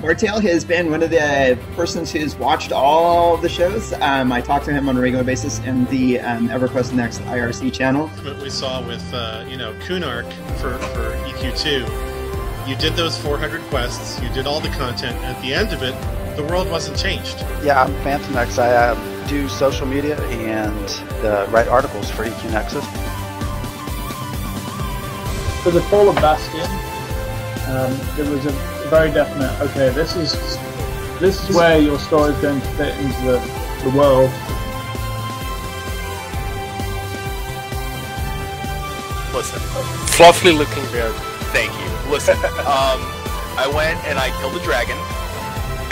Bartail has been one of the persons who's watched all the shows. I talk to him on a regular basis in the EverQuest Next IRC channel. What we saw with, Kunark for EQ2, you did those 400 quests, you did all the content, at the end of it, the world wasn't changed. Yeah, I'm Phantom X. I do social media and write articles for EQ Nexus. For the Fall of Bastion, there was a very definite, okay, this is where your story is going to fit into the world. Listen, fluffy looking bear, thank you. Listen, I went and I killed a dragon,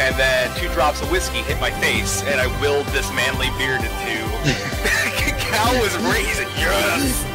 and then 2 drops of whiskey hit my face, and I willed this manly beard into... Cow was raising, yes!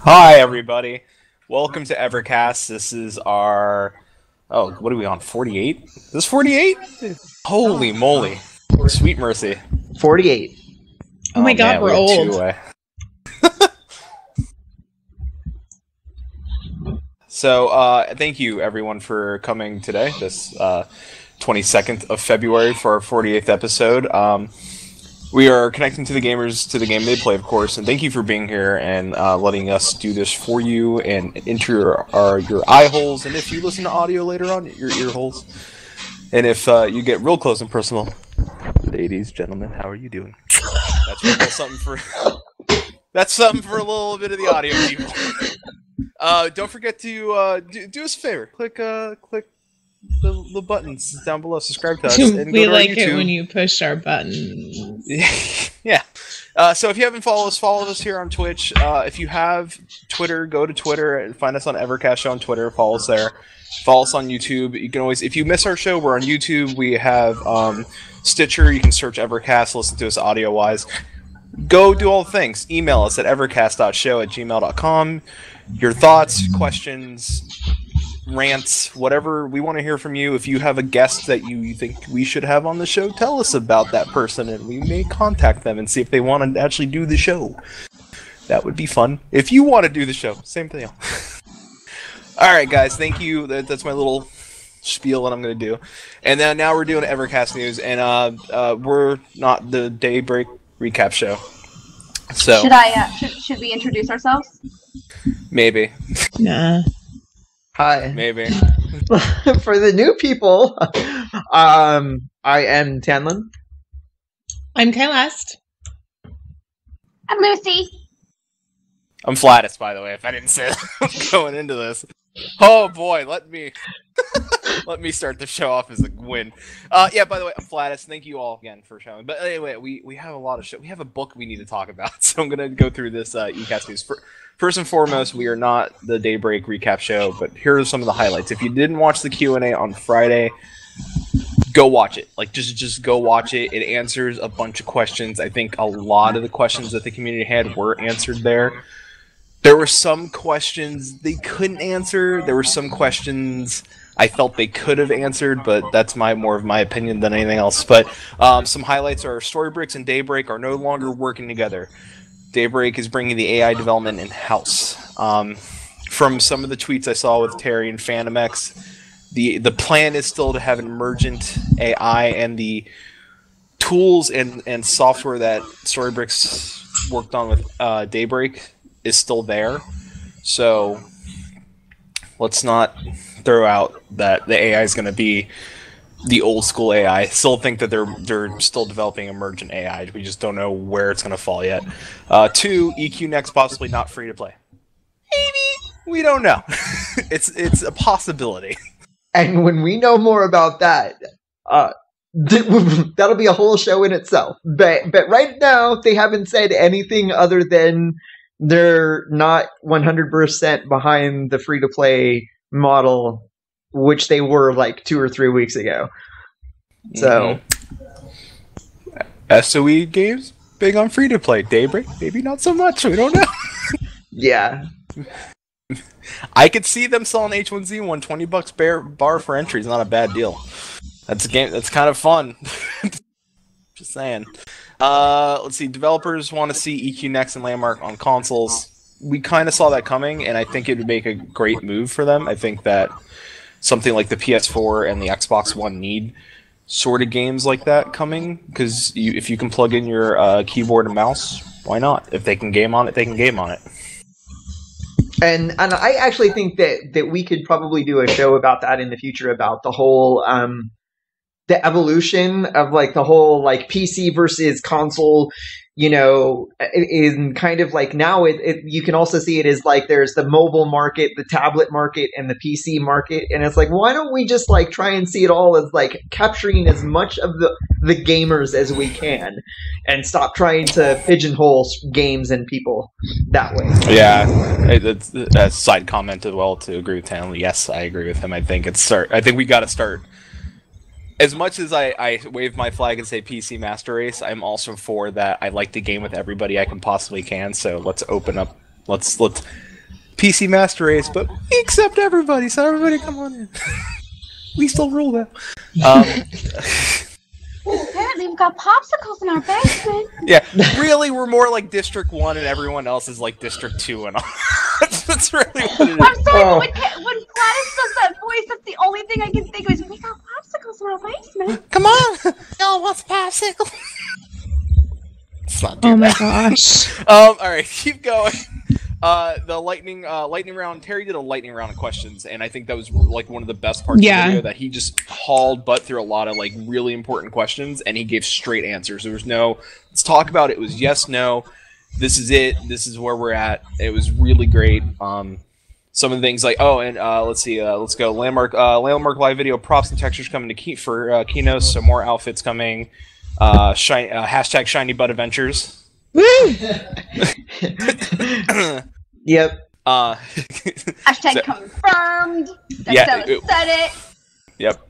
Hi, everybody. Welcome to EverCast. This is our... Oh, what are we on? 48? Is this 48? Holy moly. Sweet mercy. 48. Oh my god, we're old. So, thank you, everyone, for coming today, this 22nd of February, for our 48th episode. We are connecting to the gamers to the game they play, of course, and thank you for being here and letting us do this for you and enter your eye holes, and if you listen to audio later on, your ear holes. And if you get real close and personal, ladies, gentlemen, how are you doing? That's something for a little bit of the audio people. Don't forget to do us a favor. Click the buttons down below. Subscribe to us. And we go to like our it when you push our buttons. Yeah. So if you haven't followed us, follow us here on Twitch. If you have Twitter, go to Twitter and find us on EverCast Show on Twitter. Follow us there. Follow us on YouTube. You can always, if you miss our show, we're on YouTube. We have Stitcher. You can search EverCast, listen to us audio-wise. Go do all the things. Email us at evercast.show@gmail.com. Your thoughts, questions, rants, whatever, we want to hear from you. If you have a guest that you think we should have on the show, tell us about that person and we may contact them and see if they want to actually do the show. That would be fun. If you want to do the show, same thing. Alright guys, thank you. That's my little spiel that I'm going to do. And then now we're doing EverCast news, and we're not the Daybreak recap show. So should we introduce ourselves? Maybe. Nah. Hi. Maybe. For the new people, I am Tanlin. I'm Kylast. I'm Lucy. I'm Flatus, by the way, if I didn't say that going into this. Oh boy, let me start the show off as a win. Yeah, by the way, I'm Flatus. Thank you all again for showing. But anyway, we have a lot of we have a book we need to talk about, so I'm gonna go through this ECast news. First and foremost, we are not the Daybreak recap show, but here are some of the highlights. If you didn't watch the Q&A on Friday, go watch it. Like, just go watch it. It answers a bunch of questions. I think a lot of the questions that the community had were answered there. There were some questions they couldn't answer. There were some questions I felt they could have answered, but that's more of my opinion than anything else. But some highlights are Storybricks and Daybreak are no longer working together. Daybreak is bringing the AI development in-house. From some of the tweets I saw with Terry and Phantom X, the plan is still to have an emergent AI, and the tools and software that Storybricks worked on with Daybreak is still there. So let's not throw out that the AI is going to be the old school AI. I still think that they're still developing emergent AI. We just don't know where it's going to fall yet. 2, EQ Next possibly not free to play. Maybe. We don't know. It's a possibility. And when we know more about that, that'll be a whole show in itself. But right now, they haven't said anything other than they're not 100% behind the free-to-play model, which they were like 2 or 3 weeks ago. So, SOE games big on free-to-play. Daybreak, maybe not so much. We don't know. yeah. I could see them selling H1Z1 $20 bar for entry is not a bad deal. That's a game that's kind of fun. Just saying. Let's see. Developers want to see EQ Next and Landmark on consoles. We kind of saw that coming, and I think it would make a great move for them. I think that something like the PS4 and the Xbox One need sort of games like that coming, because if you can plug in your keyboard and mouse, why not? If they can game on it, they can game on it. And I actually think that we could probably do a show about that in the future, about the whole the evolution of like the whole like PC versus console, you know, in kind of like now you can also see it as like there's the mobile market, the tablet market, and the PC market, and it's like, why don't we just like try and see it all as like capturing as much of the gamers as we can, and stop trying to pigeonhole games and people that way. Yeah, that's a side comment as well to agree with Tanley. Yes, I agree with him. I think we got to start. As much as I wave my flag and say PC Master Race, I'm also for that. I like to game with everybody I can possibly can. So let's open up. Let's PC Master Race, but we accept everybody. So everybody, come on in. We still rule that. Apparently, we've got popsicles in our basement. Yeah, really, we're more like District 1, and everyone else is like District 2 and all. That's really what it is. I'm sorry, but when Gladys does that voice, that's the only thing I can think of is, we got popsicles in our basement. Come on! Y'all want some popsicle? Let's not do that. Oh my gosh. Alright, keep going. The lightning round. Terry did a lightning round of questions, and I think that was like one of the best parts of the video, that he just hauled butt through a lot of like really important questions, and he gave straight answers. There was no, let's talk about it. It was yes, no, this is it, this is where we're at. It was really great. Some of the things like, let's see, let's go. Landmark live video, props and textures coming to for Keynote, so more outfits coming. Hashtag Shiny Butt Adventures. Woo! Yep. Hashtag confirmed. Dexella said it. Yep.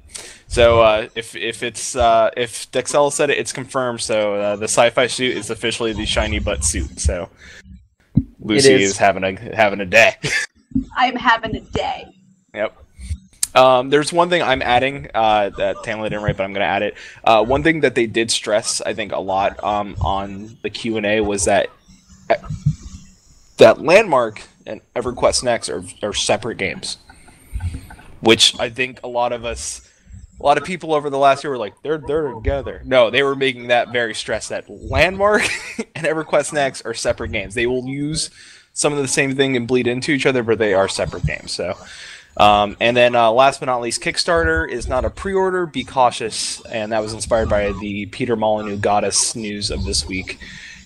So if Dexella said it, it's confirmed. So the sci-fi suit is officially the shiny butt suit. So Lucy is having a day. I'm having a day. Yep. There's one thing I'm adding that Tamla didn't write, but I'm going to add it. One thing that they did stress, I think, a lot on the Q&A was that Landmark and EverQuest Next are separate games, which I think a lot of people over the last year were like, they're together. No, they were making that very stressed that Landmark and EverQuest Next are separate games. They will use some of the same thing and bleed into each other, but they are separate games. So, and then last but not least, Kickstarter is not a pre-order. Be cautious, and that was inspired by the Peter Molyneux Goddess news of this week.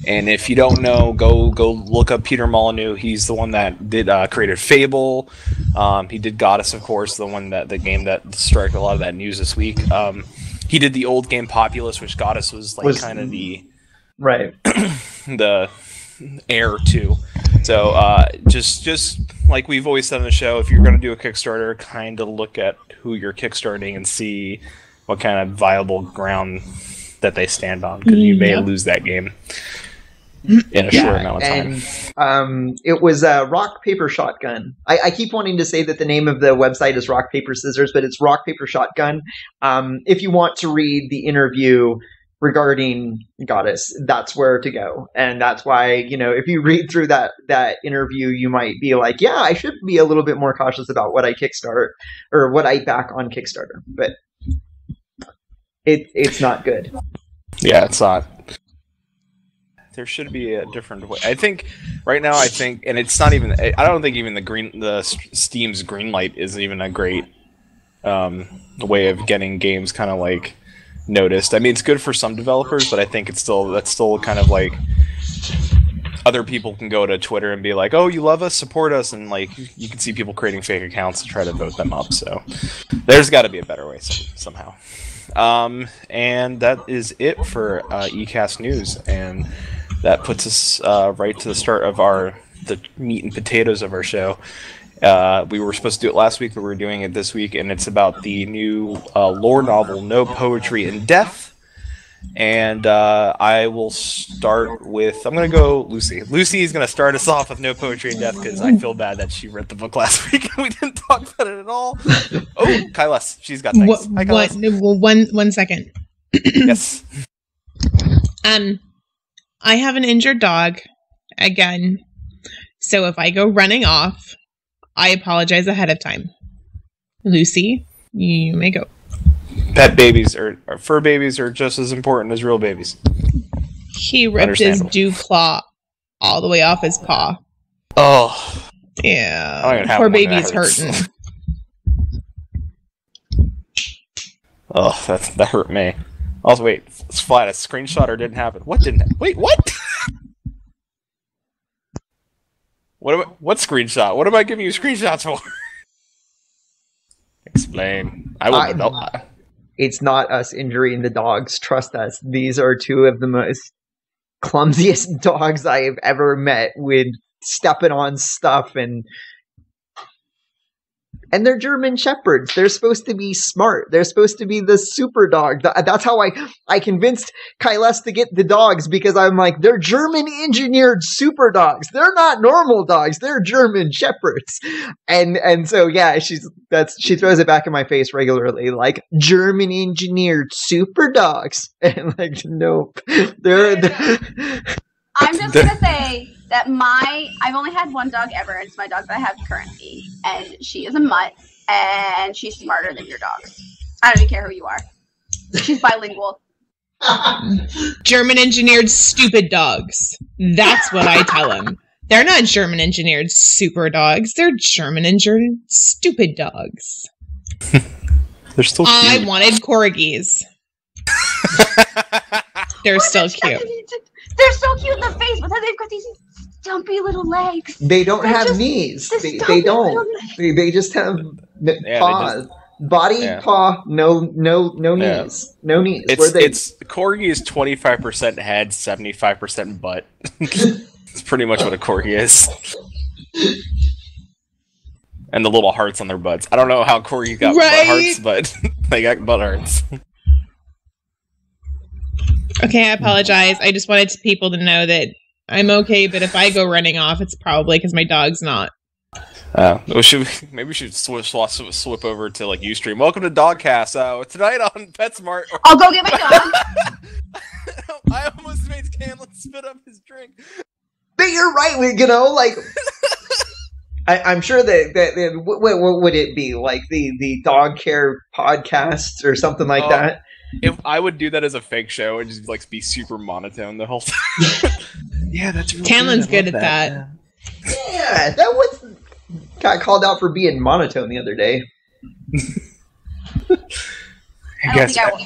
And if you don't know, go look up Peter Molyneux. He's the one that did created Fable. He did Goddess, of course, the game that struck a lot of that news this week. He did the old game Populous, which Goddess was kind of the the heir to. So just like we've always said on the show, if you're going to do a Kickstarter, kind of look at who you're kickstarting and see what kind of viable ground that they stand on, because you may lose that game in a short amount of time. And it was Rock Paper Shotgun. I keep wanting to say that the name of the website is Rock Paper Scissors, but it's Rock Paper Shotgun. If you want to read the interview regarding Goddess, that's where to go. And that's why, if you read through that interview, you might be like, yeah, I should be a little bit more cautious about what I kickstart or what I back on Kickstarter. But it's not good. Yeah, it's not. There should be a different way. I think right now, and it's not even. I don't think even the Steam's Greenlight is even a great way of getting games kind of like noticed. I mean, it's good for some developers, but I think that's still kind of like other people can go to Twitter and be like, "Oh, you love us, support us," and like you can see people creating fake accounts to try to vote them up. So there's got to be a better way somehow. And that is it for ECast news, and that puts us right to the start of our the meat and potatoes of our show. We were supposed to do it last week, but we're doing it this week, and it's about the new lore novel, No Poetry in Death. And I will start with... I'm going to go Lucy. Lucy is going to start us off with No Poetry in Death, because I feel bad that she read the book last week, and we didn't talk about it at all. Oh, Kylas. She's got things. Hi, Kylas. One second. Yes. I have an injured dog, again. So if I go running off, I apologize ahead of time. Lucy, you may go. Pet babies or fur babies are just as important as real babies. He ripped his dew claw all the way off his paw. Oh. Yeah. Poor baby's hurting. Oh, that hurt me. Also, wait. It's flat. A screenshot or didn't happen. What didn't... Wait, what? What screenshot? What am I giving you screenshots for? Explain. I wouldn't know. It's not us injuring the dogs. Trust us. These are two of the most clumsiest dogs I have ever met, with stepping on stuff, and they're German Shepherds. They're supposed to be smart. They're supposed to be the super dog. That's how I convinced Kyles to get the dogs, because I'm like, they're German engineered super dogs. They're not normal dogs. They're German Shepherds. And so yeah, she throws it back in my face regularly, like, German engineered super dogs. And like, nope. I'm just gonna say that I've only had one dog ever, and it's my dog that I have currently, and she is a mutt, and she's smarter than your dogs. I don't even care who you are. She's bilingual. German engineered stupid dogs. That's what I tell them. They're not German engineered super dogs. They're German engineered stupid dogs. They're still cute. I wanted corgis. They're still cute. They're so cute in the face, but then they've got these stumpy little legs. They don't have knees. They don't. They just have paws. Paw, no knees. No knees. It's corgi is 25% head, 75% butt. It's pretty much what a corgi is. And the little hearts on their butts. I don't know how corgi got butt hearts, but they got butt hearts. Okay, I apologize. I just wanted people to know that I'm okay, but if I go running off, it's probably because my dog's not. Maybe we should swip over to like Ustream. Welcome to Dogcast. Tonight on PetSmart. I'll go get my dog. I almost made Camlin spit up his drink. But you're right. Like, I'm sure that what would it be, like the dog care podcast or something like that? If I would do that as a fake show and just like be super monotone the whole time. Yeah, that's really Camlin's good at that. Yeah, that got called out for being monotone the other day. I don't think I will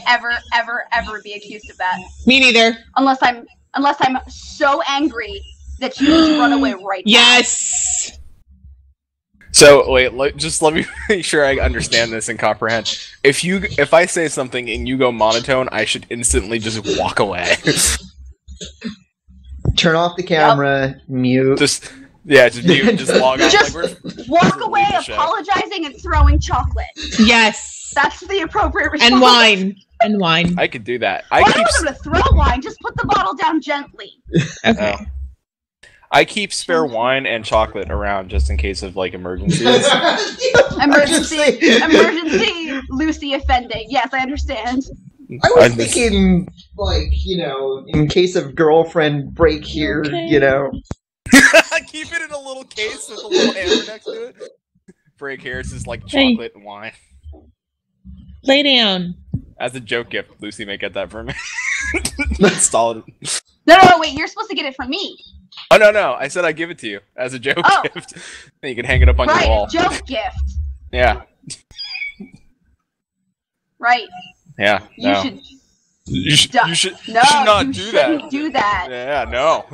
ever be accused of that. Me neither. Unless I'm so angry that you need to run away right now. Yes. So wait, just let me make sure I understand this and comprehend. If I say something and you go monotone, I should instantly just walk away. Turn off the camera, mute. Just mute, just log off. Just walk away, apologizing and throwing chocolate. Yes, that's the appropriate response. And wine. I could do that. I don't want them to throw wine. Just put the bottle down gently. Okay. I keep spare wine and chocolate around just in case of like emergencies. Emergency. Lucy offending. Yes, I understand. I was thinking, like, in case of girlfriend break here, Keep it in a little case with a little hammer next to it. Break here, it's just like chocolate and wine. Lay down. As a joke gift, Lucy may get that for me. Install it. No, wait, you're supposed to get it from me. Oh, no, I said I'd give it to you as a joke gift. Then you can hang it up on your wall. Right, joke gift. Yeah. Right. Yeah, You should not do that. Shouldn't do that. Yeah, no.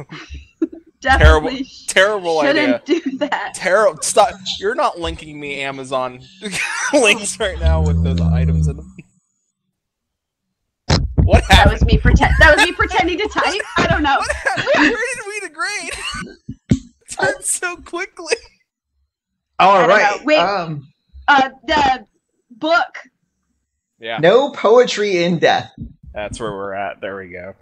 Terrible idea. Shouldn't do that. Terrible. Stop. You're not linking me Amazon links right now with those items in them. What happened? That was me pretending to type. I don't know. Where did we degrade? turn so quickly. All right. Wait. The book. Yeah. No poetry in death. That's where we're at. There we go.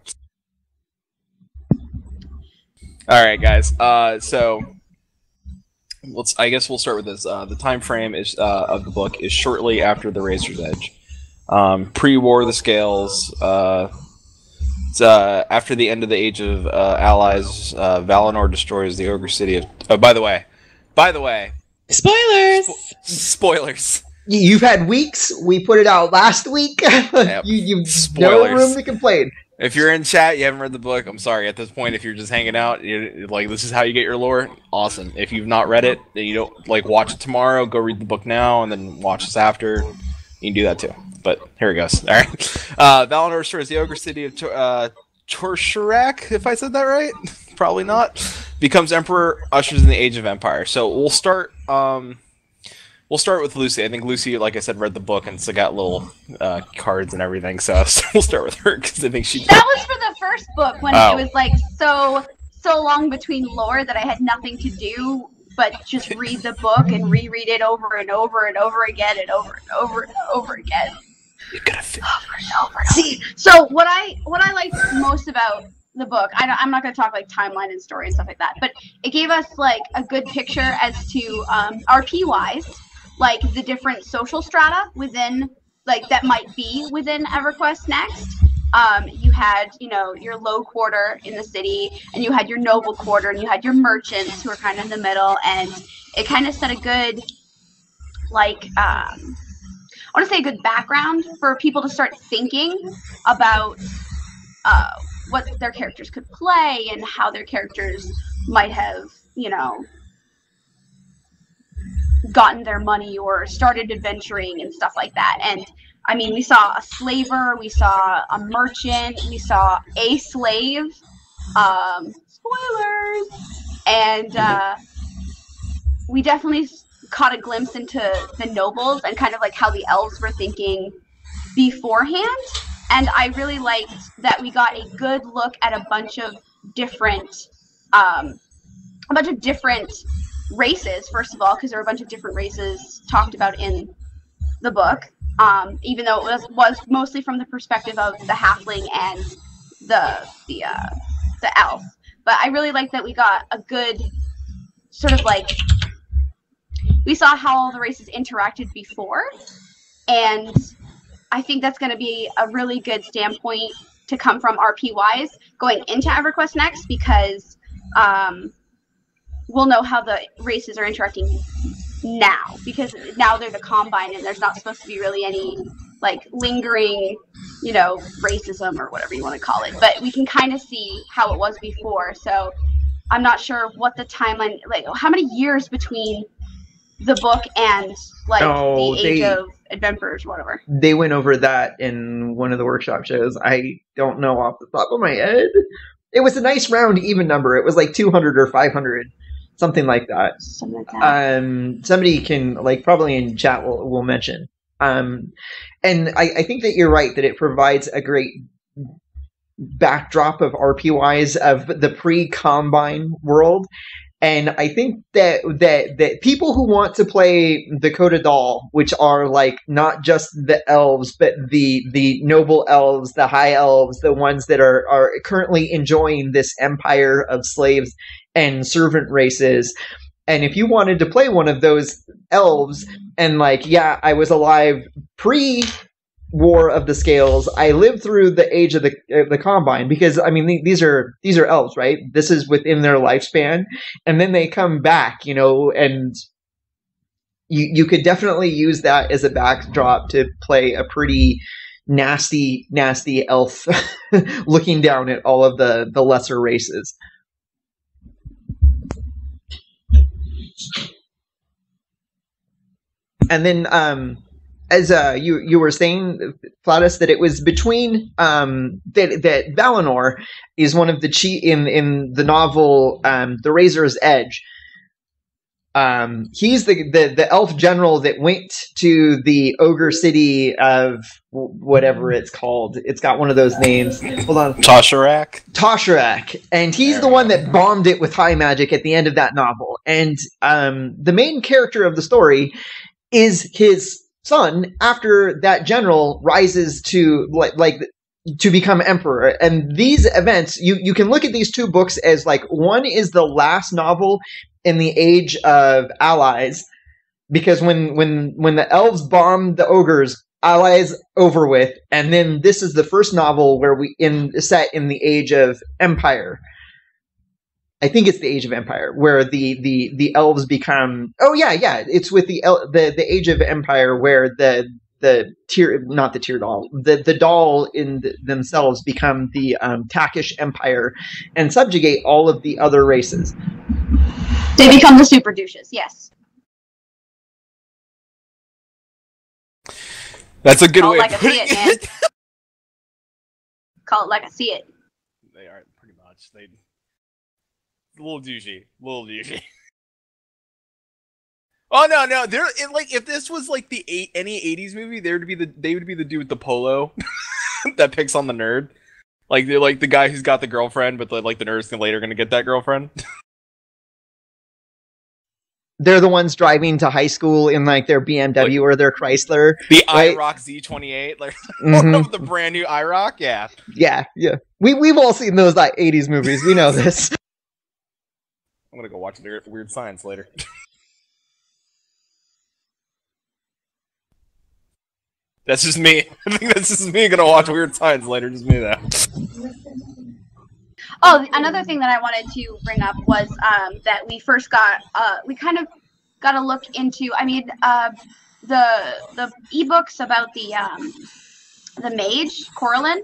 All right, guys. So I guess we'll start with this. The time frame is of the book is shortly after the Razor's Edge. Pre-war, the Scales. It's after the end of the Age of Allies. Valinor destroys the Ogre City of. Oh, by the way. Spoilers. Spoilers. You've had weeks. We put it out last week. Yep. You've Spoilers. no room to complain. If you're in chat, you haven't read the book, I'm sorry. At this point, if you're just hanging out, this is how you get your lore, awesome. If you've not read it, then you don't watch it tomorrow, go read the book now, and then watch this after. You can do that too. But here it goes. All right. Valinor restores the Ogre City of Torsharak, if I said that right. Probably not. Becomes Emperor, ushers in the Age of Empire. So we'll start with Lucy. I think Lucy, like I said, read the book and so got little cards and everything. So we'll start with her because I think she. That was for the first book when it was like so long between lore that I had nothing to do but just read the book and reread it over and over and over again and over and over and over again. You gotta fit. Over and over. See, so what I liked most about the book, I'm not going to talk like timeline and story and stuff like that, but it gave us like a good picture as to RP wise. Like the different social strata within, like that might be within EverQuest Next. You had, your low quarter in the city, and you had your noble quarter, and you had your merchants who were kind of in the middle, and it kind of set a good, I want to say a good background for people to start thinking about what their characters could play and how their characters might have, gotten their money or started adventuring and stuff like that. And I mean, we saw a slaver, we saw a merchant, we saw a slave, spoilers, and we definitely caught a glimpse into the nobles and kind of like how the elves were thinking beforehand. And I really liked that we got a good look at a bunch of different races, first of all, because there were a bunch of different races talked about in the book, even though it was mostly from the perspective of the halfling and the elf. But I really like that we got a good sort of we saw how all the races interacted before, and I think that's going to be a really good standpoint to come from RP-wise going into EverQuest Next, because we'll know how the races are interacting now, because now they're the Combine and there's not supposed to be really any lingering racism or whatever you want to call it, but we can kind of see how it was before. So I'm not sure what the timeline, how many years between the book and the Age of Adventurers, whatever. They went over that in one of the workshop shows. I don't know off the top of my head. It was a nice round even number. It was 200 or 500. Something like that. Somebody can probably in chat will mention. And I think that you're right that it provides a great backdrop of RP-wise of the pre-Combine world. And I think that people who want to play the Codadal, which are not just the elves, but the noble elves, the high elves, the ones that are currently enjoying this empire of slaves and servant races. And if you wanted to play one of those elves and I was alive pre-War of the Scales, I lived through the Age of the Combine, because I mean these are elves, right? This is within their lifespan, and then they come back, and you could definitely use that as a backdrop to play a pretty nasty elf looking down at all of the lesser races. And then, as you were saying, Platus, that it was between that Valinor is one of the in the novel The Razor's Edge. He's the elf general that went to the ogre city of whatever it's called. It's got one of those names. Hold on. Tosharak. And he's the one that bombed it with high magic at the end of that novel. And the main character of the story is his son after that general rises to to become emperor. And these events, you can look at these two books as like, one is the last novel in the Age of Allies, because when the elves bombed the ogres, Allies over with, and then this is the first novel where set in the Age of Empire. I think it's the Age of Empire where the elves become. Oh yeah, it's with the Age of Empire where the doll in themselves become the Takish Empire and subjugate all of the other races. They become the super douches, yes. That's a good way of putting it. Call it like I see it. They are pretty much. They a little douchey. Oh no! They're like, if this was like any '80s movie, they would be the dude with the polo that picks on the nerd. Like they're like the guy who's got the girlfriend, but the nerd's later gonna get that girlfriend. They're the ones driving to high school in like their BMW or their Chrysler. The IROC Z28, the brand new IROC, yeah. Yeah. We've all seen those like 80s movies. We know this. I'm gonna go watch Weird Science later. That's just me. I think that's just me gonna watch Weird Science later. Just me though. Oh, another thing that I wanted to bring up was that we first we kind of got a look into. I mean, the ebooks about the mage Coralyn.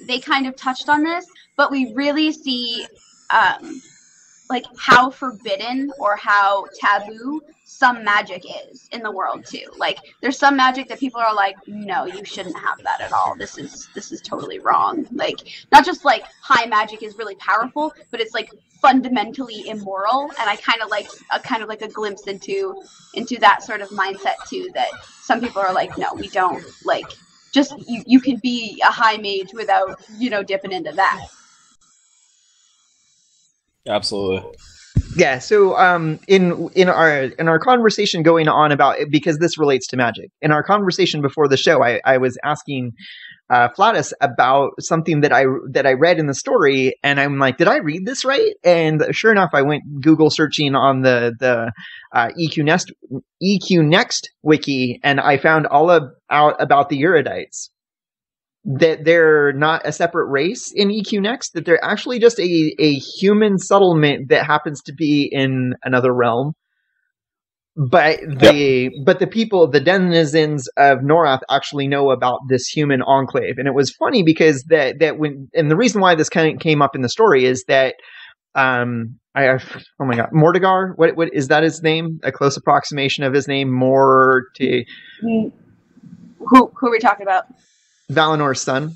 They kind of touched on this, but we really see like how forbidden or how taboo some magic is in the world too. Like there's some magic that people are like, no, you shouldn't have that at all. This is totally wrong. Like not just like high magic is really powerful, but it's like fundamentally immoral. And I kind of like a glimpse into that sort of mindset too, that some people are like, no, we don't, like just you can be a high mage without, dipping into that. Absolutely. Yeah, so in our conversation going on about, because this relates to magic, in our conversation before the show, I was asking Flatus about something that I read in the story, and I'm like, did I read this right? And sure enough, I went Google searching on the EQ Next wiki, and I found all out about the Erudites. That they're not a separate race in EQ Next, that they're actually just a human settlement that happens to be in another realm. But the people, the denizens of Norath, actually know about this human enclave. And it was funny because that when, and the reason why this kind of came up in the story is that oh my god, Mordegar, what is that his name? A close approximation of his name, Who are we talking about? Valinor's son,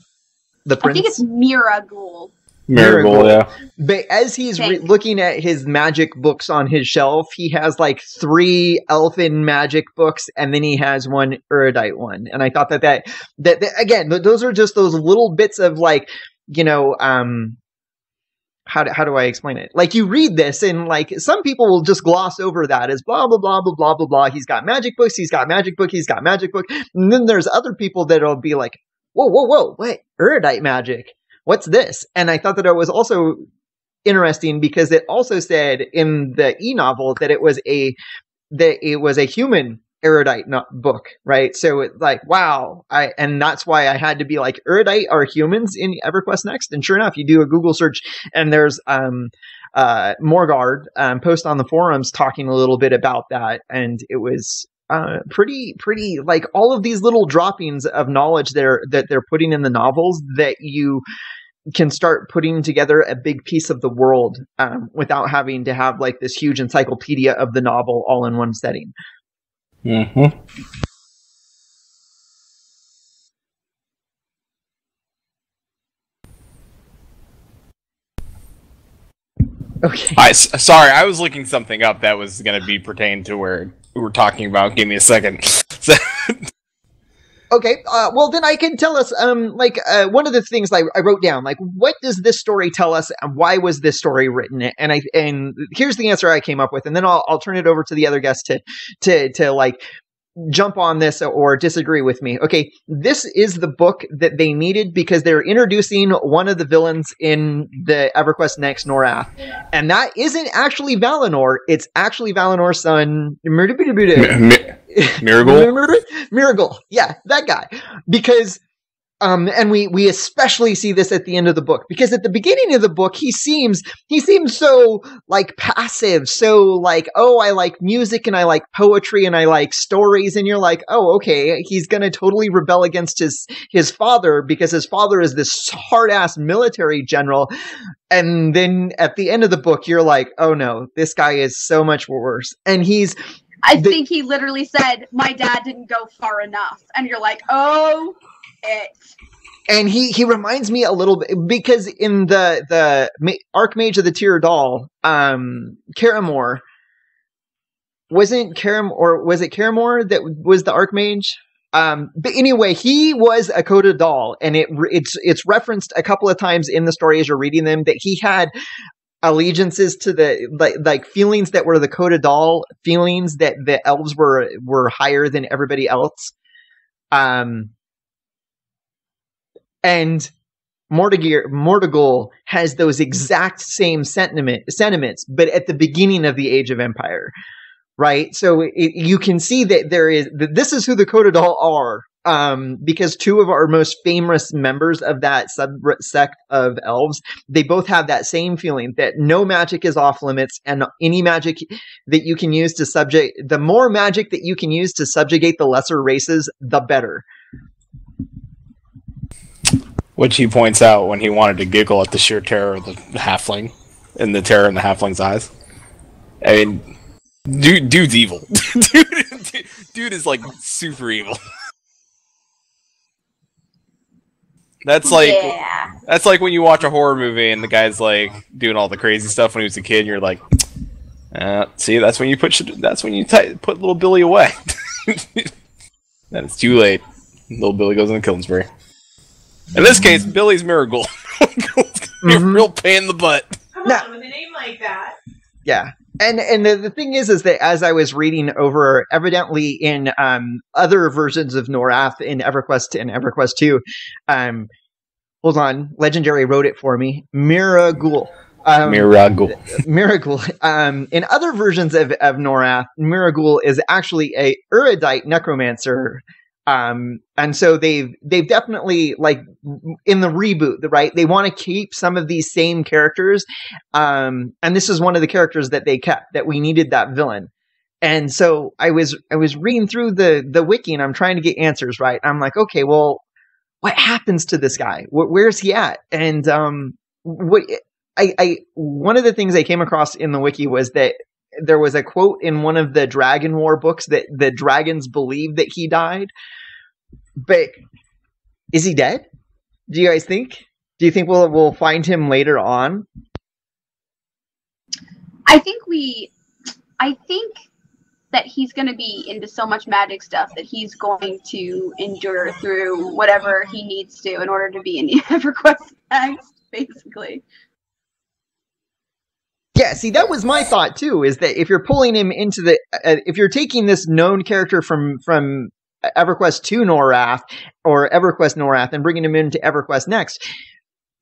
the prince. I think it's Miragul. Miragul, yeah. But as he's looking at his magic books on his shelf, he has like 3 elfin magic books, and then he has one erudite one. And I thought that again, those are just those little bits of like, how do I explain it? Like you read this and like some people will just gloss over that as blah, blah, blah, blah, blah, blah, blah. He's got magic books. He's got magic book. He's got magic book. And then there's other people that'll be like, whoa, wait, erudite magic. What's this? And I thought that it was also interesting because it also said in the e-novel that it was a human erudite book, right? So it's like, wow. And that's why I had to be like, erudite are humans in EverQuest Next? And sure enough, you do a Google search and there's Morgard post on the forums talking a little bit about that. And it was pretty like all of these little droppings of knowledge that they're putting in the novels that you can start putting together a big piece of the world without having to have like this huge encyclopedia of the novel all in one setting. Mm-hmm. Okay. Sorry, I was looking something up that was going to be pertained to where we were talking about. Give me a second. Okay, well then I can tell us, one of the things I wrote down, like, what does this story tell us, and why was this story written? And here's the answer I came up with, and then I'll turn it over to the other guests to like jump on this or disagree with me. Okay, this is the book that they needed because they're introducing one of the villains in the EverQuest Next Norath, and that isn't actually Valinor. It's actually Valinor's son, Miragle. Yeah, that guy. Because and we especially see this at the end of the book, because at the beginning of the book he seems so like passive, so like, oh, I like music and I like poetry and I like stories, and you're like, oh, okay, he's gonna totally rebel against his father because his father is this hard-ass military general. And then at the end of the book you're like, oh no, this guy is so much worse. And I think he literally said, my dad didn't go far enough. And you're like, oh, And he reminds me a little bit, because in the Archmage of the Tyrdal, Karamor, was it Karamor that was the Archmage? But anyway, he was a Coda Doll, and it's referenced a couple of times in the story as you're reading them that he had allegiances to the like feelings that were the Coda Doll feelings, that the elves were higher than everybody else. And Mordigul has those exact same sentiments, but at the beginning of the Age of Empire, right? So you can see that this is who the Coda Doll are, because two of our most famous members of that subsect of elves, they both have that same feeling that no magic is off limits, and any magic that you can use to the more magic that you can use to subjugate the lesser races, the better. Which he points out when he wanted to giggle at the sheer terror of the halfling, and the terror in the halfling's eyes. I mean, dude's evil. dude is like super evil. That's like when you watch a horror movie and the guy's like doing all the crazy stuff when he was a kid, and you're like, see, that's when you put little Billy away. Then it's too late. Little Billy goes on a killing spree. In this case, Billy's Miracle. Real pain in the butt. Come on, with a name like that. Yeah. And the thing is that as I was reading over, evidently in other versions of Norath in EverQuest and EverQuest 2, hold on, Legendary wrote it for me, Miragul. Miragul. In other versions of Norath, Miragul is actually a erudite necromancer. And so they've definitely, like, in the reboot, right, they want to keep some of these same characters, and this is one of the characters that they kept, that we needed that villain. And so I was reading through the wiki, and I'm trying to get answers, right? I'm like, okay, well, what happens to this guy? Where's he at? And one of the things I came across in the wiki was that there was a quote in one of the Dragon War books that the dragons believe that he died. But is he dead? Do you guys think? Do you think we'll find him later on? I think that he's going to be into so much magic stuff that he's going to endure through whatever he needs to in order to be in the EverQuest next, basically. Yeah, see, that was my thought too, is that if you're pulling him into if you're taking this known character from EverQuest 2 Norath or EverQuest Norath and bringing him into EverQuest Next,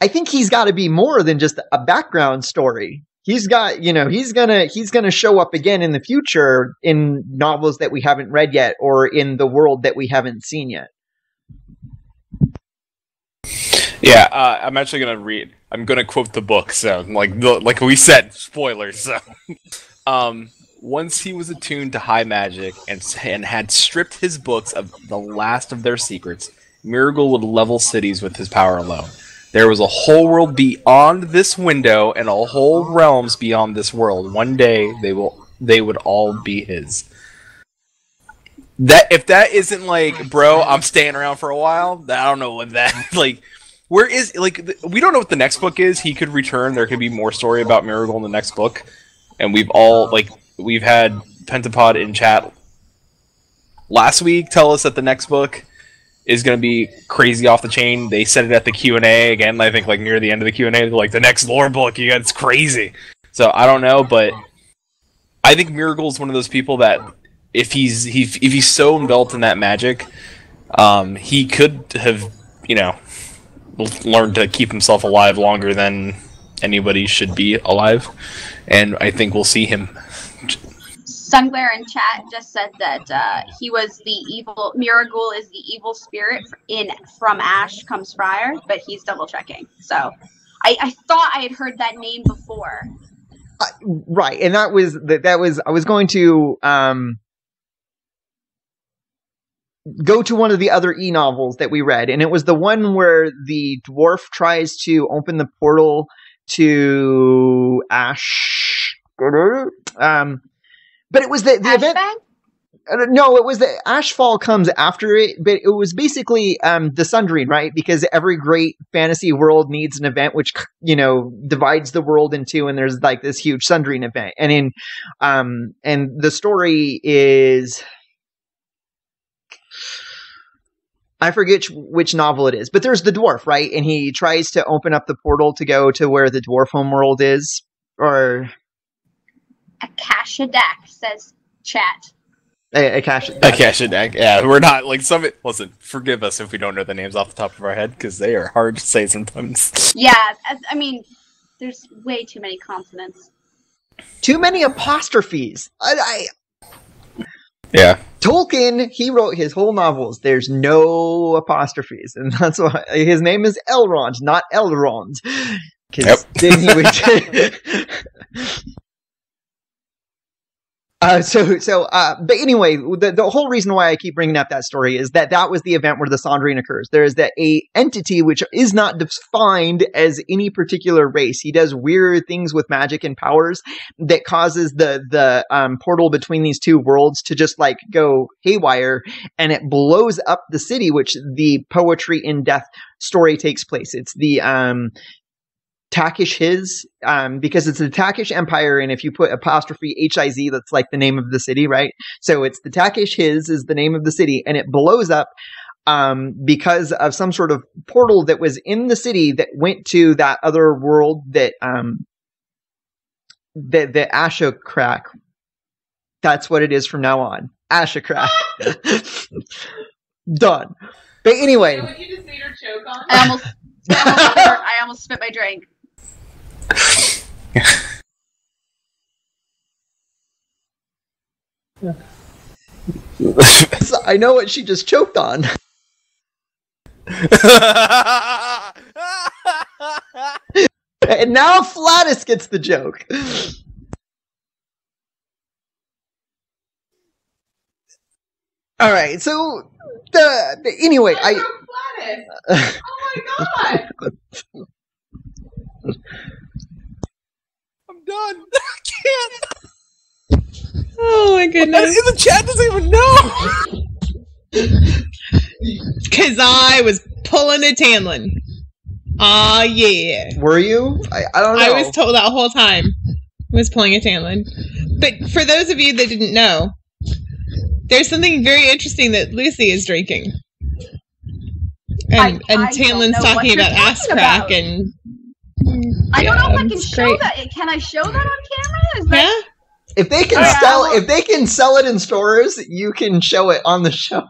I think he's got to be more than just a background story. He's got, he's gonna show up again in the future in novels that we haven't read yet, or in the world that we haven't seen yet. Yeah, I'm actually gonna read. I'm gonna quote the book. So, like we said, spoilers. So, once he was attuned to high magic and had stripped his books of the last of their secrets, Miracle would level cities with his power alone. There was a whole world beyond this window and a whole realms beyond this world. One day they would all be his. If that isn't like, bro, I'm staying around for a while, I don't know what that like. Where is we don't know what the next book is. He could return. There could be more story about Miracle in the next book, and we've had Pentapod in chat last week tell us that the next book is going to be crazy off the chain. They said it at the Q&A again. I think near the end of the Q&A, like the next lore book, it's crazy. So I don't know, but I think Miracle is one of those people that if he's so enveloped in that magic, he could have learned to keep himself alive longer than anybody should be alive, and I think we'll see him. Sunglare in chat just said that he was the evil. Miragul is the evil spirit from Ash Comes Friar, but he's double checking. So I thought I had heard that name before. Right, and that was I was going to go to one of the other e-novels that we read, and it was the one where the dwarf tries to open the portal to Ash. But it was the event. No, it was the Ashfall comes after it, but it was basically the Sundering, right? Because every great fantasy world needs an event which divides the world in two, and there's this huge Sundering event. And and the story is, I forget which novel it is, but there's the dwarf, right? And he tries to open up the portal to go to where the dwarf homeworld is, or Akashadak says chat. Akashadak. Yeah, we're not listen, forgive us if we don't know the names off the top of our head, because they are hard to say sometimes. Yeah, I mean, there's way too many consonants. Too many apostrophes. Yeah. Tolkien, he wrote his whole novels. There's no apostrophes, and that's why his name is Elrond, not Elrond. Yep. Then he would. But anyway, the whole reason why I keep bringing up that story is that was the event where the Sundering occurs. There is a entity which is not defined as any particular race. He does weird things with magic and powers that causes the portal between these two worlds to just go haywire, and it blows up the city, which the Poetry in Death story takes place. It's the Takish Hiz, because it's the Takish Empire, and if you put apostrophe Hiz, that's the name of the city, right? So it's the Takish Hiz is the name of the city, and it blows up because of some sort of portal that was in the city that went to that other world that the Ashokrak. That's what it is from now on. Ashokrak. Done. But anyway. What you just made her choke on? I almost spit my drink. I know what she just choked on. And now Flatus gets the joke. All right, so anyway, Oh my god! I'm done. I can't. Oh my goodness! The chat doesn't even know. Because I was pulling a Tamlin. Ah, yeah. Were you? I don't know. I was told that whole time. I was pulling a Tamlin. But for those of you that didn't know, there's something very interesting that Lucy is drinking. And Tamlin's talking about ass crack and... I don't know if I can show that. Can I show that on camera? Is that... Yeah? If they can sell it in stores, you can show it on the show.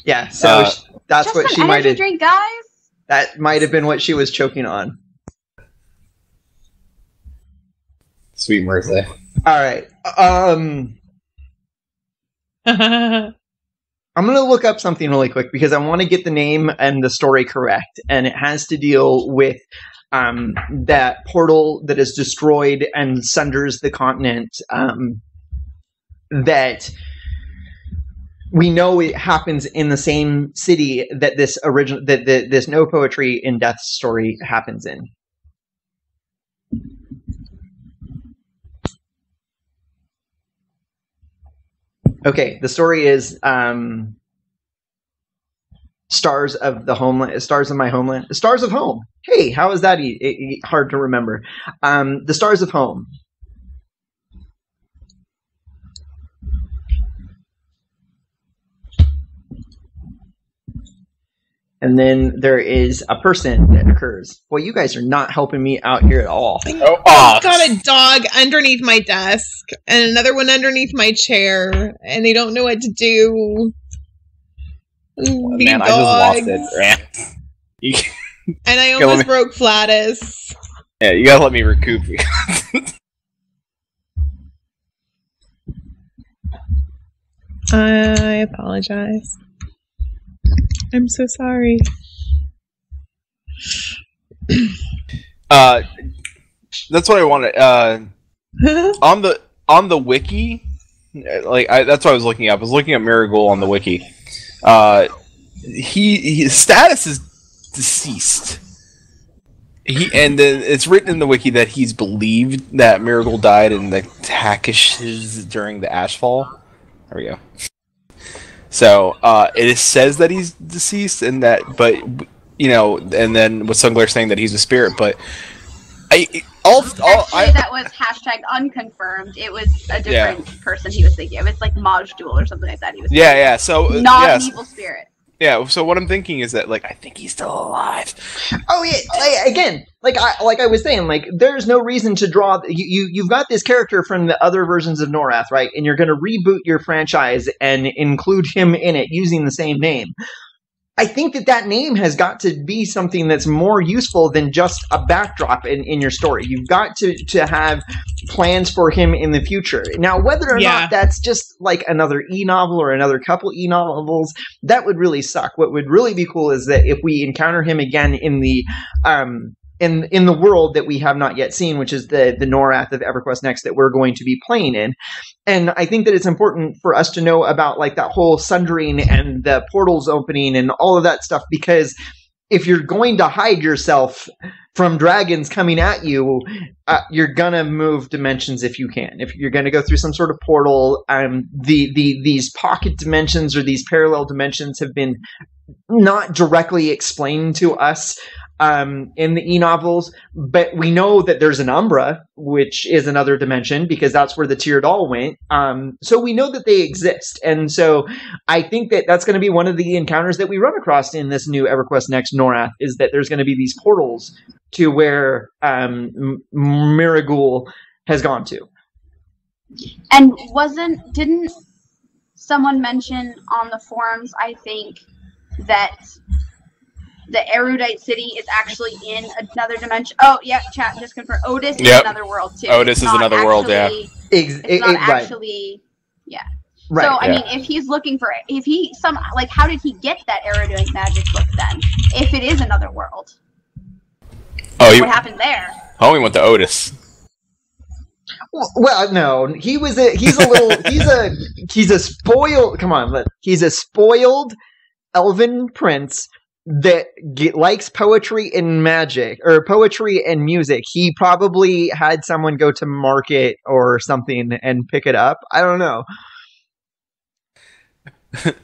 Yeah, so that's just what she an might energy have. Drink, guys. That might have been what she was choking on. Sweet Mercy. All right. I'm going to look up something really quick because I want to get the name and the story correct, and it has to deal with that portal that is destroyed and sunders the continent. That we know it happens in the same city that this this No Poetry in Death story happens in. Okay, the story is Stars of the Homeland, Stars of My Homeland, Stars of Home. Hey, how is that hard to remember? The Stars of Home. And then there is a person that occurs. Boy, you guys are not helping me out here at all. I've got a dog underneath my desk and another one underneath my chair, and they don't know what to do. Man, I just lost it. And I almost broke Flatus. Yeah, you gotta let me recoup. I apologize. I'm so sorry. That's what I wanted. On the wiki, that's what I was looking up. I was looking at Marigold on the wiki. His status is deceased. And then it's written in the wiki that he's believed that Marigold died in the Takishes during the Ashfall. There we go. So it says that he's deceased, and that, but and then with Sunglair saying that he's a spirit, but that was hashtag unconfirmed. It was a different person he was thinking of. It's like Maj Duel or something like that. He was So not an evil spirit. Yeah, so what I'm thinking is that, I think he's still alive. Oh yeah, again, I was saying, there's no reason to draw. You've got this character from the other versions of Norath, right? And you're going to reboot your franchise and include him in it using the same name. I think that name has got to be something that's more useful than just a backdrop in your story. You've got to have plans for him in the future. Now, whether or not that's just another e-novel or another couple e-novels, that would really suck. What would really be cool is that if we encounter him again in the in the world that we have not yet seen, which is the Norath of EverQuest Next that we're going to be playing in. And I think that it's important for us to know about that whole sundering and the portals opening and all of that stuff, because if you're going to hide yourself from dragons coming at you, you're gonna move dimensions if you can. If you're gonna go through some sort of portal, these pocket dimensions or these parallel dimensions have been not directly explained to us in the e-novels, but we know that there's an Umbra, which is another dimension, because that's where the Tyrdal went. So we know that they exist. And so I think that that's going to be one of the encounters that we run across in this new EverQuest Next Norath, is that there's going to be these portals to where Marigold has gone to. And didn't someone mention on the forums, I think, that the erudite city is actually in another dimension? Oh, yeah, chat just confirmed. Otis is another world, too. Otis is another world, yeah. It's not actually, yeah. Right. So, I mean, if he's looking for, how did he get that erudite magic book then? If it is another world. Oh, what happened there? Oh, he went to Otis. Well, no, he's a spoiled elven prince that likes poetry and magic, or poetry and music. He probably had someone go to market or something and pick it up. I don't know.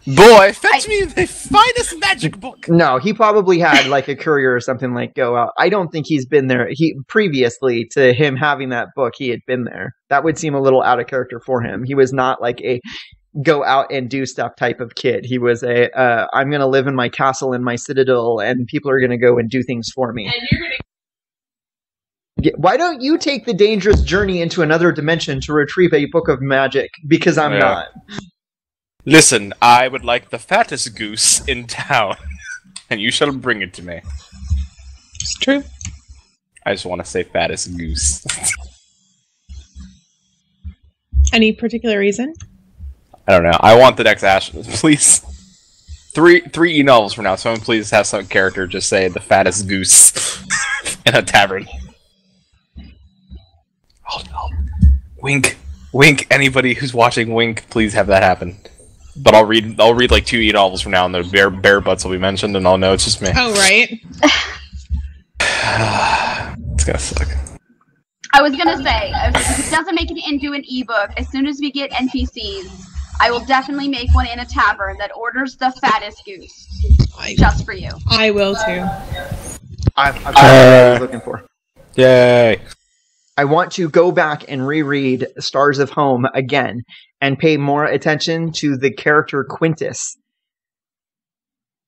Boy, fetch me the finest magic book. No, he probably had a courier or something go out. I don't think he's been there. Previously to him having that book, he had been there. That would seem a little out of character for him. He was not a go out and do stuff type of kid. He was I'm going to live in my castle in my citadel, and people are going to go and do things for me. And you're gonna... Why don't you take the dangerous journey into another dimension to retrieve a book of magic? Because I'm not. Listen, I would like the fattest goose in town, and you shall bring it to me. It's true. I just want to say fattest goose. Any particular reason? I don't know. I want the next Ash. Please. Three e-novels from now. Someone please have some character just say the fattest goose in a tavern. Oh, wink. Wink. Anybody who's watching, wink. Please have that happen. But I'll read 2 e-novels from now, and the bear butts will be mentioned, and I'll know it's just me. Oh, right. It's gonna suck. I was gonna say, if it doesn't make it into an ebook, as soon as we get NPCs, I will definitely make one in a tavern that orders the fattest goose. Just for you. I will too. I've got what I was looking for. Yay! I want to go back and reread Stars of Home again and pay more attention to the character Quintus.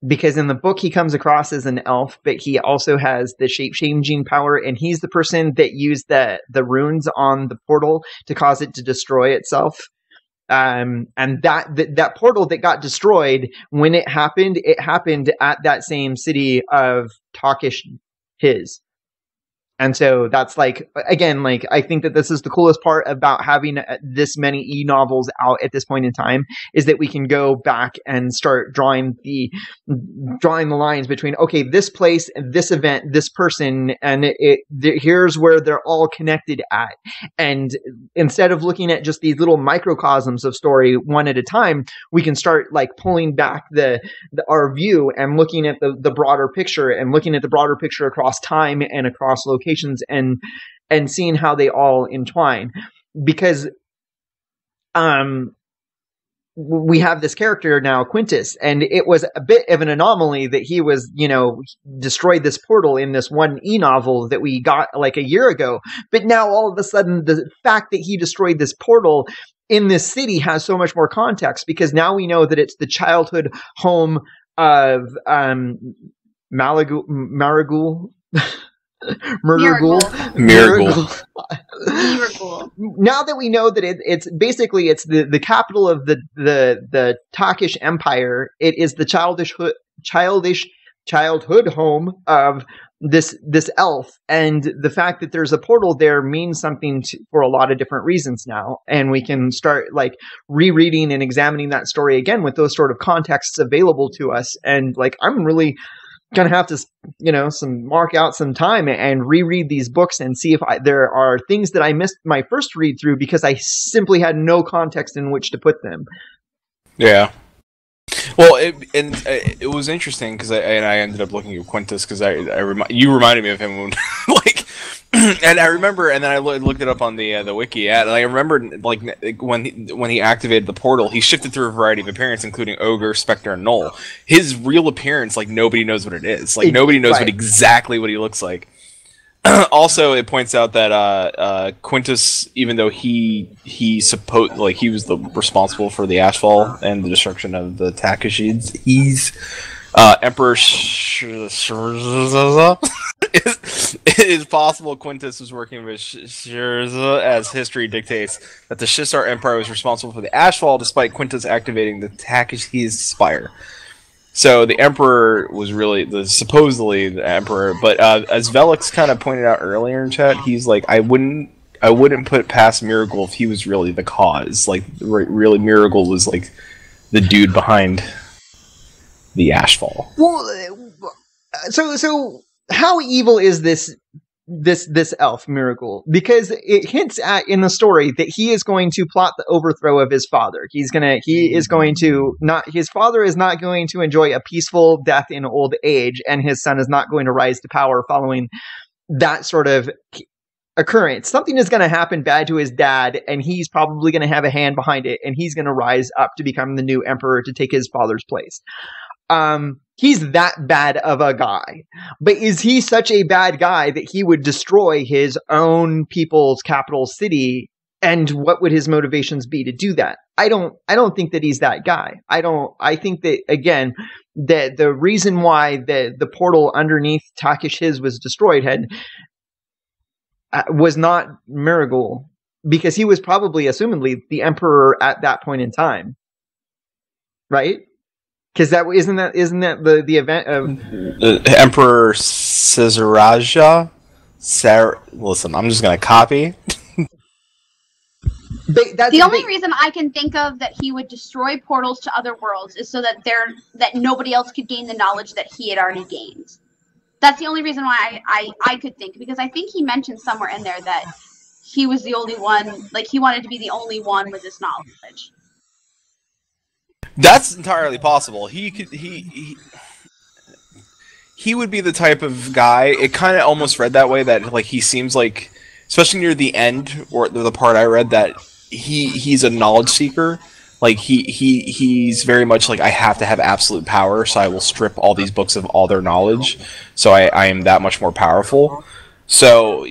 Because in the book he comes across as an elf, but he also has the shape-changing power, and he's the person that used the runes on the portal to cause it to destroy itself. And that portal that got destroyed, when it happened at that same city of Takish His. And so that's like, again, like, I think that this is the coolest part about having this many e-novels out at this point in time, is that we can go back and start drawing the lines between, okay, this place, this event, this person, and here's where they're all connected at. And instead of looking at just these little microcosms of story one at a time, we can start like pulling back our view and looking at the broader picture, and looking at the broader picture across time and across locations, and seeing how they all entwine. Because we have this character now, Quintus, and it was a bit of an anomaly that he was, destroyed this portal in this one e-novel that we got like a year ago. But now all of a sudden, the fact that he destroyed this portal in this city has so much more context, because now we know that it's the childhood home of Marigul. Miragul. Now that we know that it's basically the capital of the Takish Empire, it is the childhood home of this elf, and the fact that there's a portal there means something for a lot of different reasons now, and we can start like rereading and examining that story again with those sort of contexts available to us. And like, I'm really gonna have to, mark out some time and reread these books and see if there are things that I missed my first read through because I simply had no context in which to put them. Yeah. Well, it was interesting because I ended up looking at Quintus because you reminded me of him when, like, and I remember, and then I looked it up on the wiki, and I remember like when he activated the portal, he shifted through a variety of appearance, including ogre, specter, and gnoll. His real appearance, like, nobody knows what it is. Like, nobody knows exactly what he looks like. Also, it points out that Quintus, even though he was responsible for the Ashfall and the destruction of the Takashids, he's Emperor it is possible Quintus was working with Shirza, as history dictates that the Shisar Empire was responsible for the Ashfall, despite Quintus activating the Takashi's spire. So the Emperor was really supposedly the Emperor, but as Velix kind of pointed out earlier in chat, he's like, I wouldn't put past Miragul if he was really the cause. Like, really, Miragul was like the dude behind the Ashfall. Well, so how evil is this elf Miragul? Because it hints at in the story that he is going to plot the overthrow of his father. His father is not going to enjoy a peaceful death in old age, and his son is not going to rise to power following that sort of occurrence. Something is going to happen bad to his dad, and he's probably going to have a hand behind it, and he's going to rise up to become the new emperor to take his father's place. He's that bad of a guy. But is he such a bad guy that he would destroy his own people's capital city? And what would his motivations be to do that? I don't think that he's that guy. I think that, again, that the reason why the portal underneath Takish His was destroyed was not Miragul, because he was probably, assumedly, the emperor at that point in time. Right? Because isn't that the event of Emperor Caesaraja? Listen, I'm just gonna copy. The only reason I can think of that he would destroy portals to other worlds is so that nobody else could gain the knowledge that he had already gained. That's the only reason why I could think, because I think he mentioned somewhere in there that he was the only one, like he wanted to be the only one with this knowledge. That's entirely possible. He would be the type of guy. It kind of almost read that way, that like he seems like, especially near the end or the part I read, that he's a knowledge seeker. Like he's very much like, I have to have absolute power, so I will strip all these books of all their knowledge, so I am that much more powerful. So,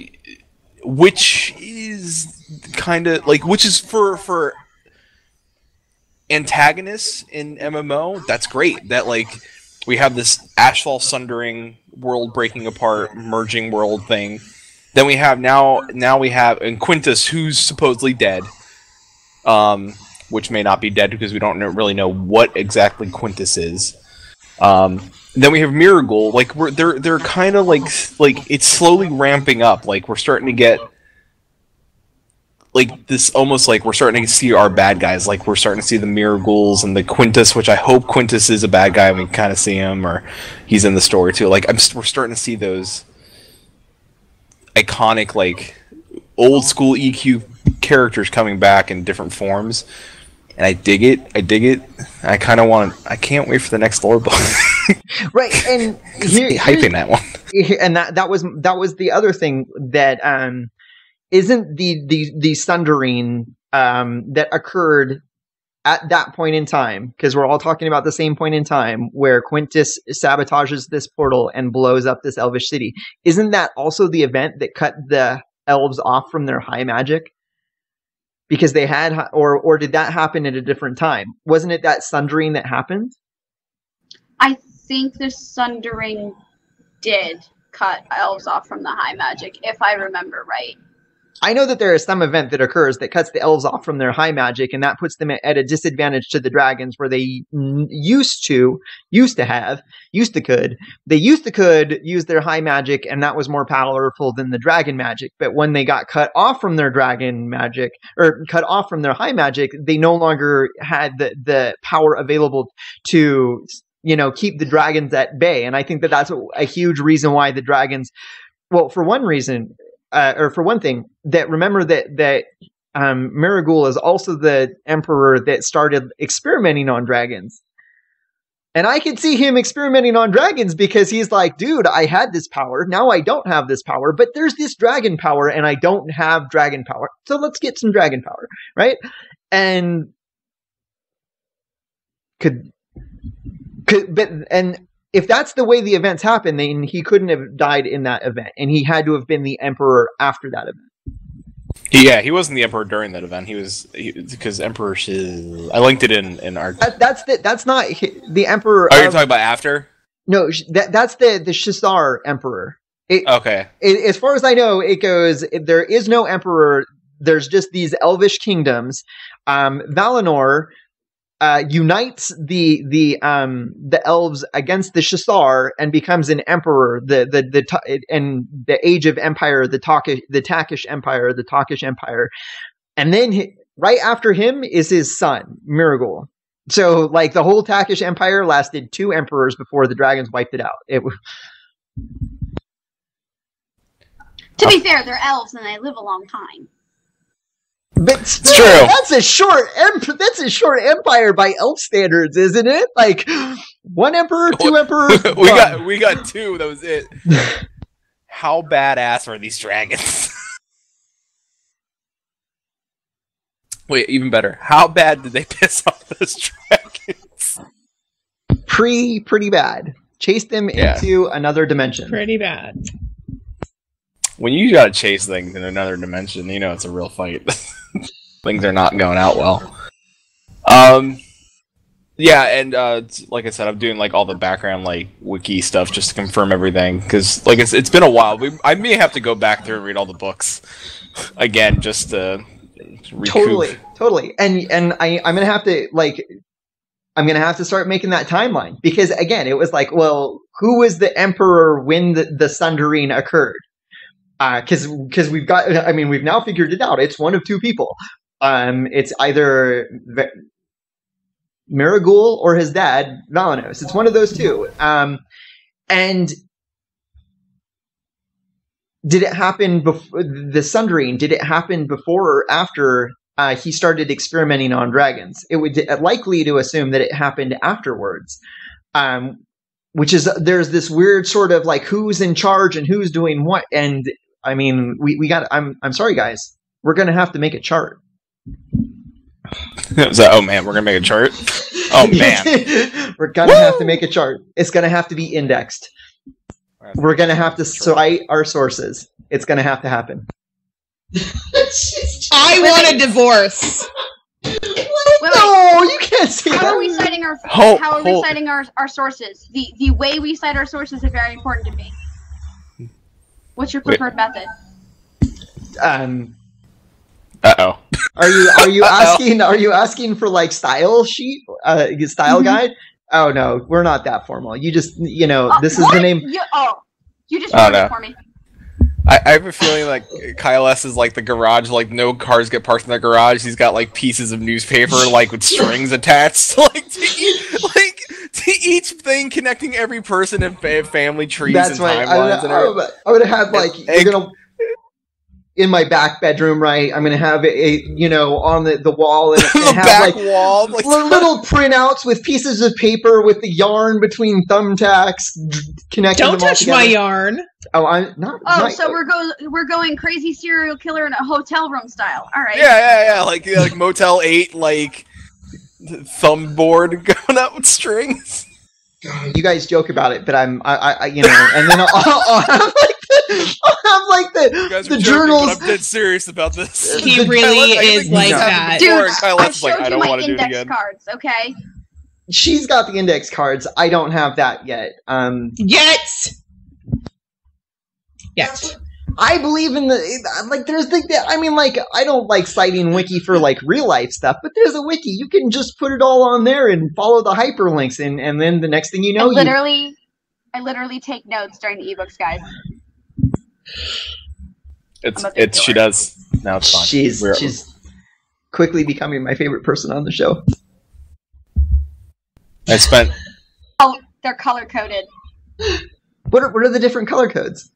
which is kind of like, which is for antagonists in MMO, that's great. That like we have this ashfall sundering, world breaking apart, merging world thing. Then we have now we have and Quintus, who's supposedly dead. Which may not be dead because we don't really know what exactly Quintus is. Then we have Miragul. Like they're kind of like it's slowly ramping up. Like we're starting to get like this, almost like we're starting to see our bad guys. Like we're starting to see the Miraguls and the Quintus, which I hope Quintus is a bad guy and we kind of see him, or he's in the story too. Like we're starting to see those iconic, like old school EQ characters coming back in different forms. And I dig it. I kind of want to. I can't wait for the next lore book. Right, and hyping that one. And that was the other thing that isn't the sundering that occurred at that point in time, because we're all talking about the same point in time where Quintus sabotages this portal and blows up this elvish city. Isn't that also the event that cut the elves off from their high magic? Because they had, or did that happen at a different time? Wasn't it that sundering that happened? I think the sundering did cut elves off from the high magic, if I remember right. I know that there is some event that occurs that cuts the elves off from their high magic, and that puts them at a disadvantage to the dragons, where they used to use their high magic, and that was more powerful than the dragon magic. But when they got cut off from their dragon magic, or cut off from their high magic, they no longer had the power available to, keep the dragons at bay. And I think that that's a huge reason why the dragons, well, for one reason, or for one thing, that remember that Miragul is also the emperor that started experimenting on dragons. And I can see him experimenting on dragons because he's like, dude, I had this power. Now I don't have this power, but there's this dragon power and I don't have dragon power. So let's get some dragon power, right? And if that's the way the events happen, then he couldn't have died in that event, and he had to have been the emperor after that event. Yeah, he wasn't the emperor during that event. Because Emperor I linked it in our. That's not the emperor. Oh, you're talking about after? No, that's the Shazar emperor. Okay. As far as I know, it goes. There is no emperor. There's just these elvish kingdoms. Valinor unites the elves against the Shazar and becomes an emperor. And the Age of Empire, the Takish Empire, and then right after him is his son Miragul. So like the whole Takish Empire lasted 2 emperors before the dragons wiped it out. To be fair, they're elves and they live a long time. But still, true. That's a short empire by elf standards, isn't it? Like 1 emperor, 2 emperors. we got 2. That was it. How badass are these dragons? Wait, even better. How bad did they piss off those dragons? Pretty bad. Chase them into another dimension. Pretty bad. When you gotta chase things in another dimension, it's a real fight. Things are not going out well. Yeah, and like I said, I'm doing like all the background like wiki stuff just to confirm everything, because like it's been a while. I may have to go back through and read all the books again just to recoup. Totally. And I'm gonna have to start making that timeline, because again, it was like, well, who was the emperor when the sundering occurred? Because we've now figured it out. It's one of 2 people. It's either Miragul or his dad, Valanos. It's one of those 2. And did it happen before the sundering? Did it happen before or after he started experimenting on dragons? It would likely to assume that it happened afterwards. Which is, there's this weird sort of like who's in charge and who's doing what. And I mean, we got. I'm sorry, guys. We're gonna have to make a chart. So, oh man, we're gonna make a chart. Oh man, we're gonna have to make a chart. It's gonna have to be indexed. We're gonna have to cite our sources. It's gonna have to happen. I want a divorce. No, you can't say that. How are we citing our citing our sources? The way we cite our sources is very important to me. What's your preferred method? Uh-oh. Are you asking for like style sheet, style guide? Oh no, we're not that formal. You just this is the name. You just wrote it for me. I have a feeling like Kyle S is like the garage, like no cars get parked in their garage. He's got like pieces of newspaper, like with strings attached, like to each thing, connecting every person and family trees. That's and right. timelines. I would have like you're gonna in my back bedroom, right? I'm gonna have a on the wall, and it's gonna have back like wall, like little printouts with pieces of paper with the yarn between thumbtacks connecting. Don't them all touch together. my yarn. Oh, I'm not. Oh, so we're going crazy serial killer in a hotel room style. All right. Yeah, like Motel 8, like thumb board going up with strings. You guys joke about it, but I and then I'll have like the journals. But I'm dead serious about this. He really is like that. Dude, I showed showed you my index cards, okay? She's got the index cards. I don't have that yet. Yet. I believe in there's I don't like citing wiki for like real life stuff, but there's a wiki. You can just put it all on there and follow the hyperlinks, and then the next thing you know, I literally take notes during the ebooks, guys. She does. Now it's fine. She's quickly becoming my favorite person on the show. I spent. Oh, they're color coded. What are the different color codes?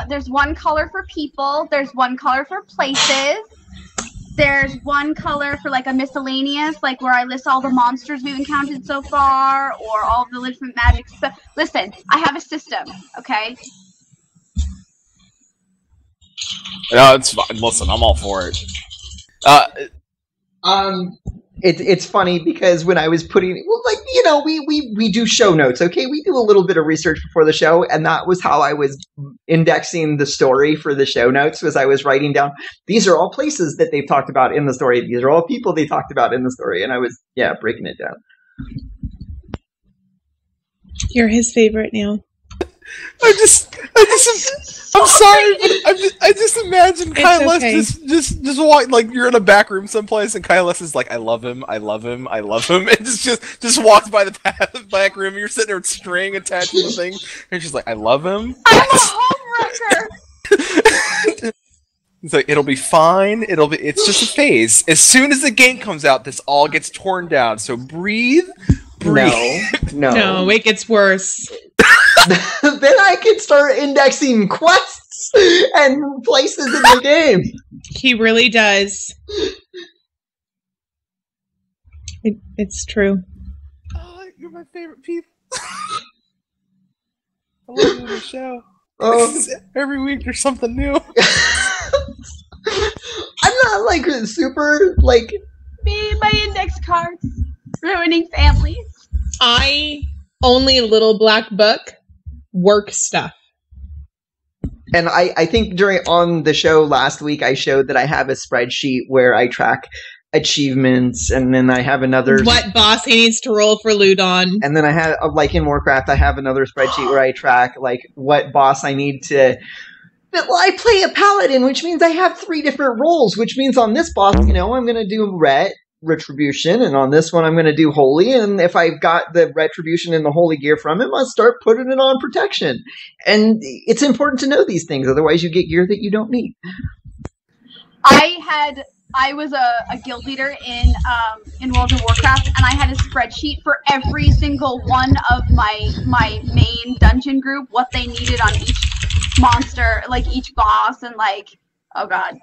There's one color for people. There's one color for places. There's one color for like a miscellaneous, like where I list all the monsters we've encountered so far, or all the different magic stuff. Listen, I have a system, okay? No, it's fine. Listen, I'm all for it. It's funny because when I was putting, we do show notes, okay? We do a little bit of research before the show, and that was how I was indexing the story for the show notes, was I was writing down, these are all places that they've talked about in the story. These are all people they talked about in the story, and I was, breaking it down. You're his favorite now. I'm sorry, but I just imagine Kyle S just walk, like you're in a back room someplace, and Kyle S is like, I love him, and just walks by the back room. And you're sitting there with string attached to the thing, and she's like, I love him. I'm a homewrecker. It's like, it'll be fine. It's just a phase. As soon as the game comes out, this all gets torn down. So breathe. No, it gets worse. Then I can start indexing quests and places in the game. He really does. It's true. Oh, you're my favorite people. I love you in the show. Every week there's something new. I'm not like super like me, my index cards, ruining families. I only little black book work stuff. And I think on the show last week, I showed that I have a spreadsheet where I track achievements, and then I have another... What boss he needs to roll for loot on. And then I have, like in Warcraft, I have another spreadsheet where I track, like, what boss I need to... Well, I play a paladin, which means I have 3 different roles, which means on this boss, I'm going to do Retribution, and on this one I'm going to do Holy, and if I've got the Retribution and the Holy gear from him, I'll start putting it on Protection. And it's important to know these things, otherwise you get gear that you don't need. I was a guild leader in World of Warcraft, and I had a spreadsheet for every single one of my main dungeon group, what they needed on each monster, like each boss, and like, oh god.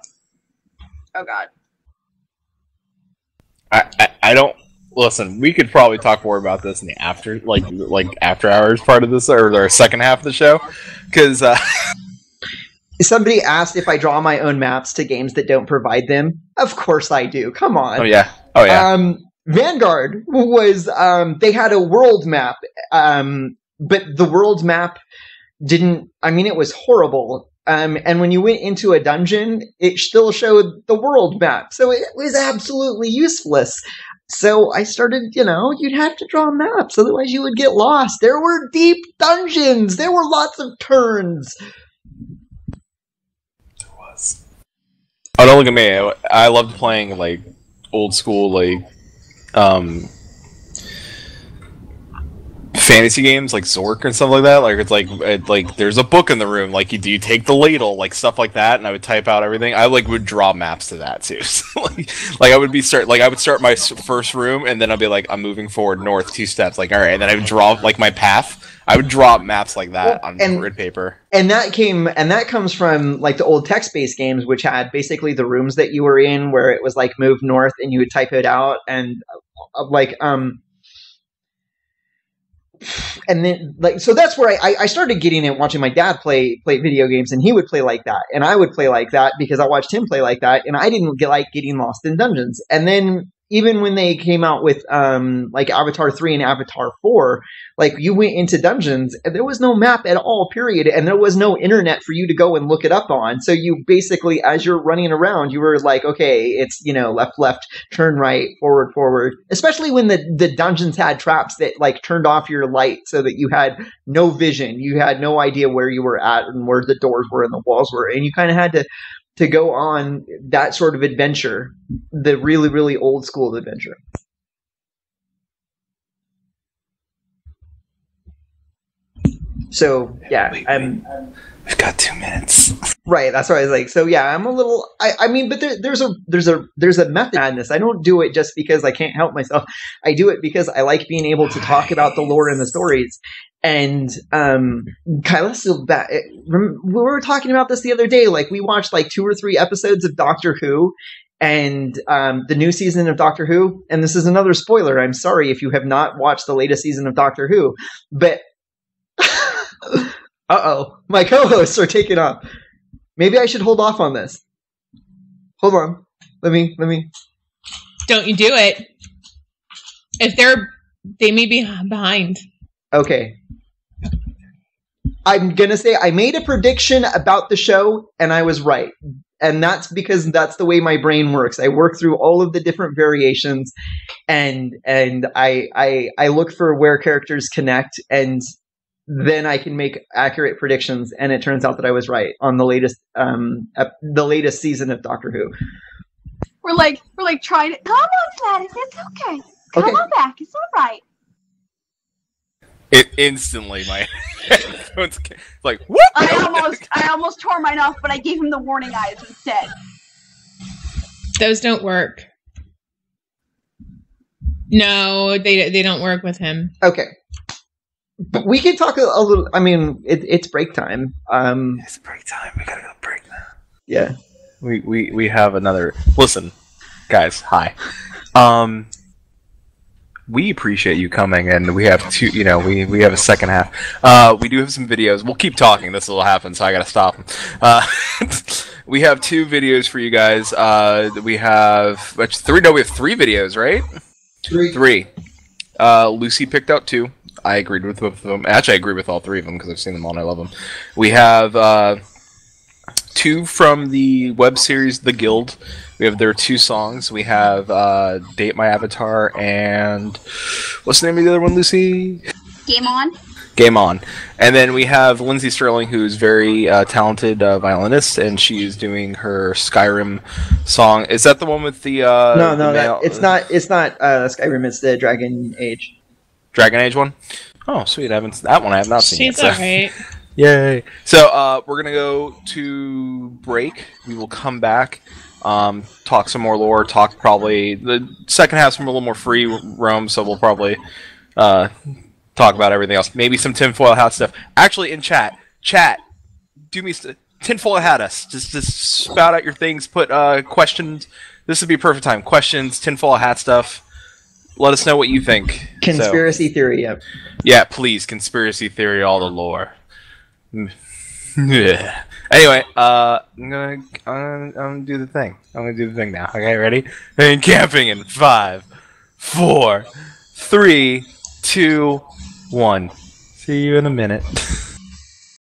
I don't listen. We could probably talk more about this in the after hours part of this, or the second half of the show, because somebody asked if I draw my own maps to games that don't provide them, Of course I do. Come on. Oh yeah. Oh yeah. Vanguard was they had a world map, but the world map didn't. I mean, it was horrible. And when you went into a dungeon, it still showed the world map, so it was absolutely useless. So I started, you'd have to draw maps, otherwise you would get lost. There were deep dungeons. There were lots of turns. There was. Oh, don't look at me. I loved playing like old school fantasy games like Zork and stuff like that. Like it's like there's a book in the room. Like do you take the ladle? Like stuff like that. And I would type out everything. I would draw maps to that too. So, I would start my first room and then I'd be like, I'm moving forward north 2 steps. Like all right, and then I would draw like my path. I would draw maps like that on grid paper. And that comes from like the old text-based games, which had basically the rooms that you were in, where it was like move north, and you would type it out, and and then so that's where I started getting it, watching my dad play video games, and he would play like that, and I would play like that because I watched him play like that, and I didn't like getting lost in dungeons. And then even when they came out with like Avatar 3 and Avatar 4, like you went into dungeons and there was no map at all, period, and there was no internet for you to go and look it up on. So you basically, as you're running around, you were like, okay, it's left, turn right, forward. Especially when the dungeons had traps that like turned off your light so that you had no vision, you had no idea where you were at and where the doors were and the walls were, and you kind of had to go on that sort of adventure, the really, really old school adventure. So yeah, we've got 2 minutes. Right, that's what I was like. So yeah, I'm a little. I mean, but there's a method in this. I don't do it just because I can't help myself. I do it because I like being able to talk about the lore and the stories. And Kyla, we were talking about this the other day. Like we watched like 2 or 3 episodes of Doctor Who, and the new season of Doctor Who. And this is another spoiler. I'm sorry if you have not watched the latest season of Doctor Who, but my co-hosts are taking off. Maybe I should hold off on this. Hold on. Let me. Don't you do it. If they may be behind. Okay. I'm going to say I made a prediction about the show and I was right. And that's because that's the way my brain works. I work through all of the different variations and I look for where characters connect, and then I can make accurate predictions, and it turns out that I was right on the latest season of Doctor Who. We're like trying to come on, Gladys. It's okay. Come on back. It's all right. It instantly my headphones like whoop. I almost tore mine off, but I gave him the warning eyes instead. Those don't work. No, they don't work with him. Okay. But we can talk a little. I mean, it's break time. It's break time. We gotta go break now. Yeah. We have another. Listen, guys. Hi. We appreciate you coming, and we have 2. We have a second half. We do have some videos. We'll keep talking. This will happen, so I gotta stop them. We have 2 videos for you guys. We have 3. No, we have 3 videos, right? 3. Lucy picked out 2. I agreed with both of them. Actually, I agree with all 3 of them because I've seen them all and I love them. We have 2 from the web series The Guild. We have their 2 songs. We have Date My Avatar and what's the name of the other one, Lucy? Game On. Game On. And then we have Lindsay Sterling, who's very talented violinist, and she is doing her Skyrim song. Is that the one with the No, it's not Skyrim. It's the Dragon Age. Dragon Age one? Oh, sweet. I have not seen She's yet. alright. Yay. So, we're going to go to break. We will come back, talk some more lore, talk probably... The second half's a little more free roam, so we'll probably talk about everything else. Maybe some tinfoil hat stuff. Actually, in chat, do me... Tinfoil hat us. Just spout out your things, put questions. This would be a perfect time. Questions, tinfoil hat stuff. Let us know what you think. Conspiracy theory, yeah. Yeah, please. Conspiracy theory, all the lore. Yeah. Anyway, I'm gonna do the thing. I'm gonna do the thing now. Okay, ready? And camping in 5, 4, 3, 2, 1. See you in a minute.